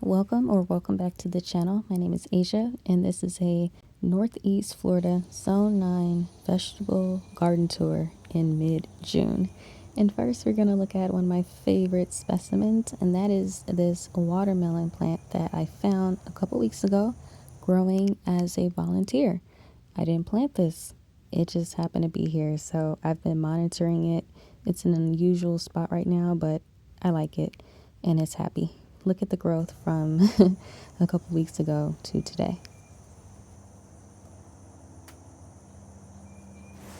Welcome back to the channel. My name is Asia, and this is a Northeast Florida Zone 9 vegetable garden tour in mid-June. And first, we're going to look at one of my favorite specimens, and that is this watermelon plant that I found a couple weeks ago growing as a volunteer. I didn't plant this. It just happened to be here, so I've been monitoring it. It's in an unusual spot right now, but I like it, and it's happy. Look at the growth from a couple weeks ago to today.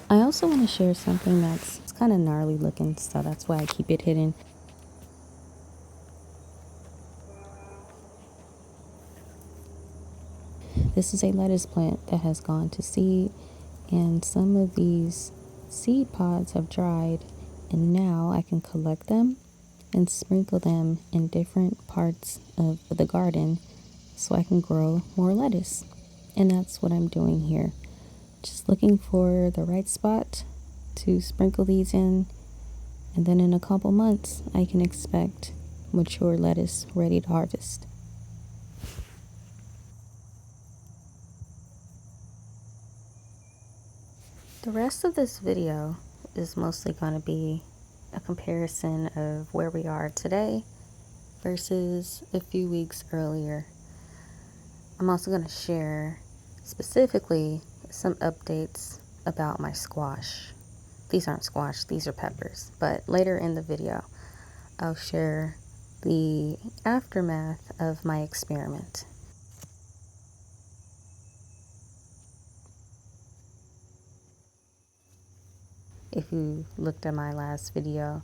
I also want to share something that's kind of gnarly looking, so that's why I keep it hidden. This is a lettuce plant that has gone to seed, and some of these seed pods have dried, and now I can collect them and sprinkle them in different parts of the garden so I can grow more lettuce. And that's what I'm doing here. Just looking for the right spot to sprinkle these in, and then in a couple months I can expect mature lettuce ready to harvest. The rest of this video is mostly going to be a comparison of where we are today versus a few weeks earlier. I'm also going to share specifically some updates about my squash. These aren't squash, these are peppers, but later in the video I'll share the aftermath of my experiment. If you looked at my last video,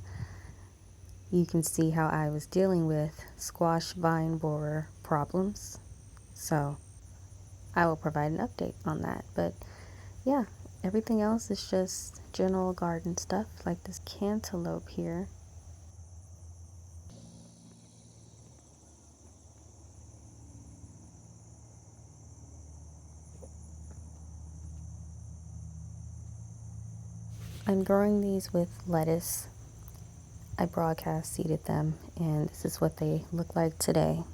you can see how I was dealing with squash vine borer problems. So I will provide an update on that. But yeah, everything else is just general garden stuff, like this cantaloupe here. I'm growing these with lettuce. I broadcast seeded them, and this is what they look like today.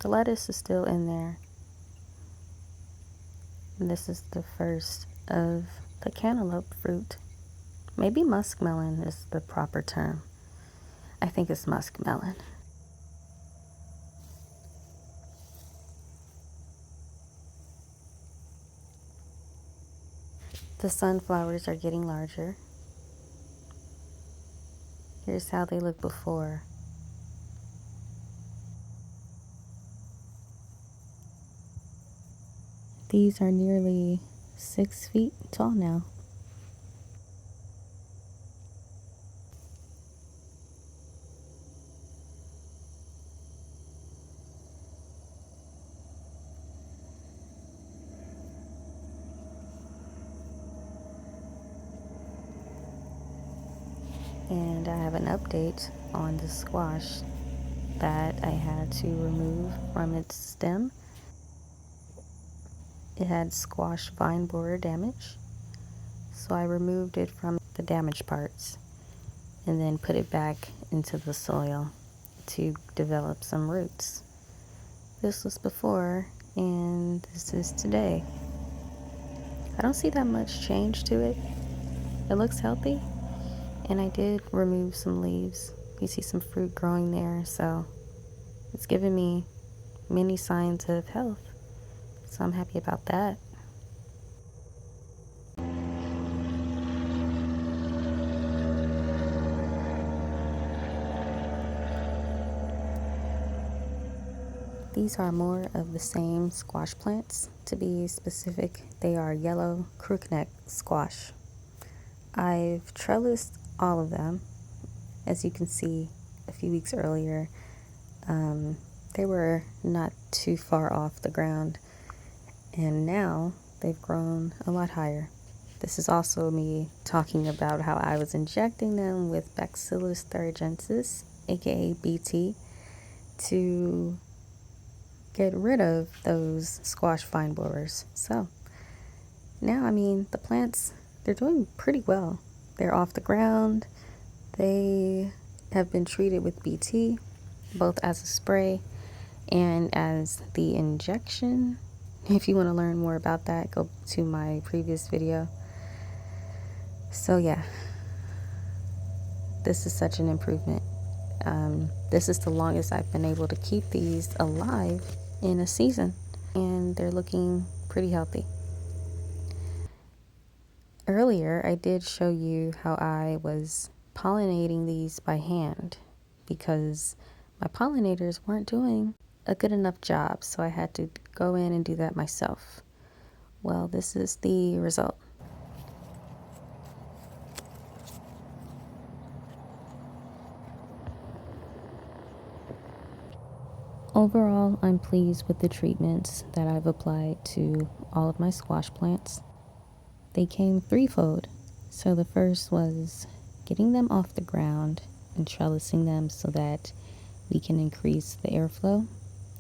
The lettuce is still in there. And this is the first of the cantaloupe fruit. Maybe muskmelon is the proper term. I think it's muskmelon. The sunflowers are getting larger. Here's how they look before. These are nearly 6 feet tall now. And I have an update on the squash that I had to remove from its stem. It had squash vine borer damage, so I removed it from the damaged parts and then put it back into the soil to develop some roots. This was before, and this is today. I don't see that much change to it. It looks healthy, and I did remove some leaves. You see some fruit growing there, so it's giving me many signs of health, so I'm happy about that. These are more of the same squash plants. To be specific, they are yellow crookneck squash. I've trellised all of them. As you can see, a few weeks earlier, they were not too far off the ground, and now they've grown a lot higher. This is also me talking about how I was injecting them with Bacillus thuringiensis, aka BT, to get rid of those squash vine borers. So now, I mean, the plants, they're doing pretty well. They're off the ground. They have been treated with BT, both as a spray And as the injection, if you want to learn more about that, go to my previous video. So yeah, this is such an improvement. This is the longest I've been able to keep these alive in a season, and they're looking pretty healthy. Earlier, I did show you how I was pollinating these by hand because my pollinators weren't doing a good enough job, so I had to go in and do that myself. Well, this is the result. Overall, I'm pleased with the treatments that I've applied to all of my squash plants. They came threefold. So the first was getting them off the ground and trellising them so that we can increase the airflow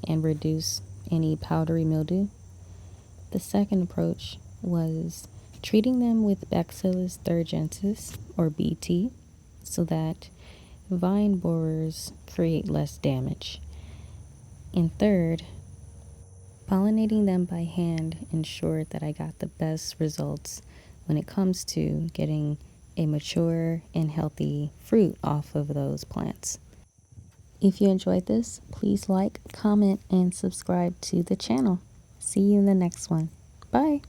and reduce any powdery mildew. The second approach was treating them with Bacillus thuringiensis, or BT, so that vine borers create less damage. And third, pollinating them by hand ensured that I got the best results when it comes to getting a mature and healthy fruit off of those plants. If you enjoyed this, please like, comment, and subscribe to the channel. See you in the next one. Bye.